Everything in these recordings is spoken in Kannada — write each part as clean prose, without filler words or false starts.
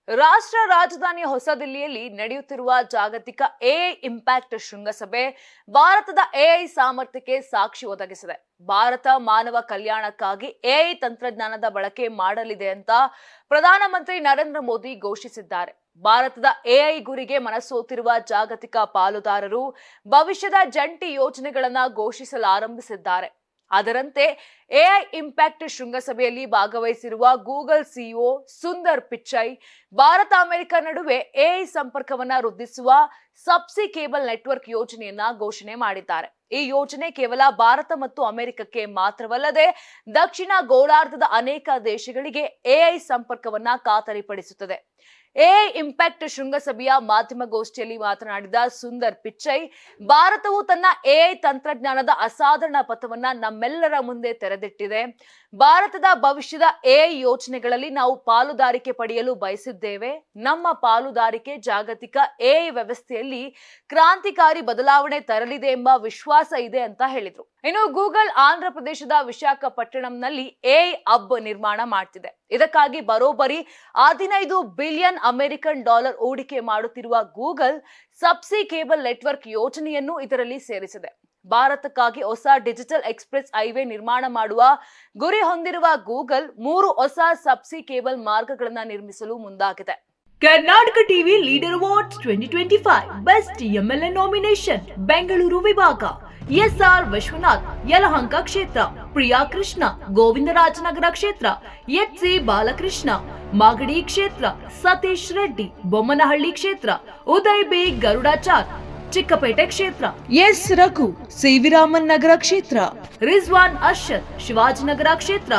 ರಾಷ್ಟ್ರ ರಾಜಧಾನಿ ಹೊಸದಿಲ್ಲಿಯಲ್ಲಿ ನಡೆಯುತ್ತಿರುವ ಜಾಗತಿಕ ಎಐ ಇಂಪ್ಯಾಕ್ಟ್ ಶೃಂಗಸಭೆ ಭಾರತದ ಎಐ ಸಾಮರ್ಥ್ಯಕ್ಕೆ ಸಾಕ್ಷಿ ಒದಗಿಸಿದೆ. ಭಾರತ ಮಾನವ ಕಲ್ಯಾಣಕ್ಕಾಗಿ ಎಐ ತಂತ್ರಜ್ಞಾನದ ಬಳಕೆ ಮಾಡಲಿದೆ ಅಂತ ಪ್ರಧಾನಮಂತ್ರಿ ನರೇಂದ್ರ ಮೋದಿ ಘೋಷಿಸಿದ್ದಾರೆ. ಭಾರತದ ಎಐ ಗುರಿಗೆ ಮನಸೋತಿರುವ ಜಾಗತಿಕ ಪಾಲುದಾರರು ಭವಿಷ್ಯದ ಜಂಟಿ ಯೋಜನೆಗಳನ್ನ ಘೋಷಿಸಲಾರಂಭಿಸಿದ್ದಾರೆ. ಅದರಂತೆ ಎಐ ಇಂಪ್ಯಾಕ್ಟ್ ಶೃಂಗಸಭೆಯಲ್ಲಿ ಭಾಗವಹಿಸಿರುವ Google CEO Sundar Pichai Bharat America ನಡುವೆ ಎಐ ಸಂಪರ್ಕವನ್ನ ವೃದ್ಧಿಸುವ ಸಬ್ಸಿ ಕೇಬಲ್ ನೆಟ್ವರ್ಕ್ ಯೋಜನೆಯನ್ನ ಘೋಷಣೆ ಮಾಡಿದ್ದಾರೆ. ಈ ಯೋಜನೆ ಕೇವಲ ಭಾರತ ಮತ್ತು ಅಮೆರಿಕಕ್ಕೆ ಮಾತ್ರವಲ್ಲದೆ ದಕ್ಷಿಣ ಗೋಳಾರ್ಧದ ಅನೇಕ ದೇಶಗಳಿಗೆ ಎಐ ಸಂಪರ್ಕವನ್ನ ಖಾತರಿಪಡಿಸುತ್ತದೆ. ಎಐ ಇಂಪ್ಯಾಕ್ಟ್ ಶೃಂಗಸಭೆಯ ಮಾಧ್ಯಮಗೋಷ್ಠಿಯಲ್ಲಿ ಮಾತನಾಡಿದ ಸುಂದರ್ ಪಿಚೈ, ಭಾರತವು ತನ್ನ ಎಐ ತಂತ್ರಜ್ಞಾನದ ಅಸಾಧಾರಣ ಪಥವನ್ನ ನಮ್ಮೆಲ್ಲರ ಮುಂದೆ ತೆರೆದಿಟ್ಟಿದೆ. ಭಾರತದ ಭವಿಷ್ಯದ ಎಐ ಯೋಜನೆಗಳಲ್ಲಿ ನಾವು ಪಾಲುದಾರಿಕೆ ಪಡೆಯಲು ಬಯಸಿದ್ದೇವೆ. ನಮ್ಮ ಪಾಲುದಾರಿಕೆ ಜಾಗತಿಕ ಎಐ ವ್ಯವಸ್ಥೆಯಲ್ಲಿ ಕ್ರಾಂತಿಕಾರಿ ಬದಲಾವಣೆ ತರಲಿದೆ ಎಂಬ ವಿಶ್ವಾಸ ಇದೆ ಅಂತ ಹೇಳಿದ್ರು. ಇನ್ನು ಗೂಗಲ್ ಆಂಧ್ರ ಪ್ರದೇಶದ ವಿಶಾಖಪಟ್ಟಣಂನಲ್ಲಿ ಎಐ ಹಬ್ ನಿರ್ಮಾಣ ಮಾಡ್ತಿದೆ. ಇದಕ್ಕಾಗಿ ಬರೋಬ್ಬರಿ 15 ಬಿಲಿಯನ್ ಅಮೆರಿಕನ್ ಡಾಲರ್ ಹೂಡಿಕೆ ಮಾಡುತ್ತಿರುವ ಗೂಗಲ್ ಸಬ್ಸಿ ಕೇಬಲ್ ನೆಟ್ವರ್ಕ್ ಯೋಜನೆಯನ್ನು ಇದರಲ್ಲಿ ಸೇರಿಸಿದೆ. ಭಾರತಕ್ಕಾಗಿ ಹೊಸ ಡಿಜಿಟಲ್ ಎಕ್ಸ್ಪ್ರೆಸ್ ಹೈವೇ ನಿರ್ಮಾಣ ಮಾಡುವ ಗುರಿ ಹೊಂದಿರುವ ಗೂಗಲ್ 3 ಹೊಸ ಸಬ್ಸಿ ಕೇಬಲ್ ಮಾರ್ಗಗಳನ್ನು ನಿರ್ಮಿಸಲು ಮುಂದಾಗಿದೆ. Karnataka TV leader awards 2025 best MLA nomination Bengaluru ವಿಭಾಗ ಎಸ್ಆರ್ ವಿಶ್ವನಾಥ್ ಯಲಹಂಕ ಕ್ಷೇತ್ರ, ಪ್ರಿಯಾ ಕೃಷ್ಣ ಗೋವಿಂದರಾಜನಗರ ಕ್ಷೇತ್ರ, ಎಚ್.ಸಿ. ಬಾಲಕೃಷ್ಣ ಮಾಗಡಿ ಕ್ಷೇತ್ರ, ಸತೀಶ್ ರೆಡ್ಡಿ ಬೊಮ್ಮನಹಳ್ಳಿ ಕ್ಷೇತ್ರ, ಉದಯ್ ಬಿ ಗರುಡಾಚಾರ್ ಚಿಕ್ಕಪೇಟೆ ಕ್ಷೇತ್ರ, ಎಸ್ ರಘು ಸಿವಿರಾಮನ್ ನಗರ ಕ್ಷೇತ್ರ, ರಿಜ್ವಾನ್ ಅರ್ಷದ್ ಶಿವಾಜಿನಗರ ಕ್ಷೇತ್ರ,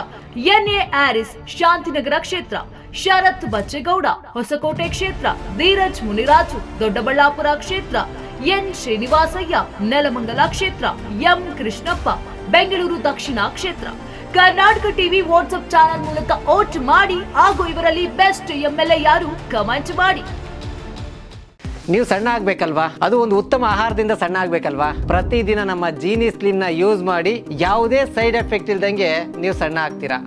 ಎನ್ಎ ಆರಿಸ್ ಶಾಂತಿನಗರ ಕ್ಷೇತ್ರ, ಶರತ್ ಬಚ್ಚೇಗೌಡ ಹೊಸಕೋಟೆ ಕ್ಷೇತ್ರ, ಧೀರಜ್ ಮುನಿರಾಜು ದೊಡ್ಡಬಳ್ಳಾಪುರ ಕ್ಷೇತ್ರ, ಎನ್ ಶ್ರೀನಿವಾಸಯ್ಯ ನೆಲಮಂಗಲ ಕ್ಷೇತ್ರ, ಎಂ ಕೃಷ್ಣಪ್ಪ ಬೆಂಗಳೂರು ದಕ್ಷಿಣ ಕ್ಷೇತ್ರ. ಕರ್ನಾಟಕ ಟಿವಿ ವಾಟ್ಸ್ಆಪ್ ಚಾನೆಲ್ ಮೂಲಕ ವೋಟ್ ಮಾಡಿ ಹಾಗೂ ಇವರಲ್ಲಿ ಬೆಸ್ಟ್ ಎಂಎಲ್ಎ ಯಾರು ಕಮೆಂಟ್ ಮಾಡಿ. ನೀವು ಸಣ್ಣ ಆಗ್ಬೇಕಲ್ವಾ? ಅದು ಒಂದು ಉತ್ತಮ ಆಹಾರದಿಂದ ಸಣ್ಣ ಆಗ್ಬೇಕಲ್ವಾ? ಪ್ರತಿದಿನ ನಮ್ಮ ಜೀನಿ ಸ್ಲಿಮ್ ನ ಯೂಸ್ ಮಾಡಿ ಯಾವುದೇ ಸೈಡ್ ಎಫೆಕ್ಟ್ ಇಲ್ದಂಗೆ ನೀವು ಸಣ್ಣ ಆಗ್ತೀರಾ.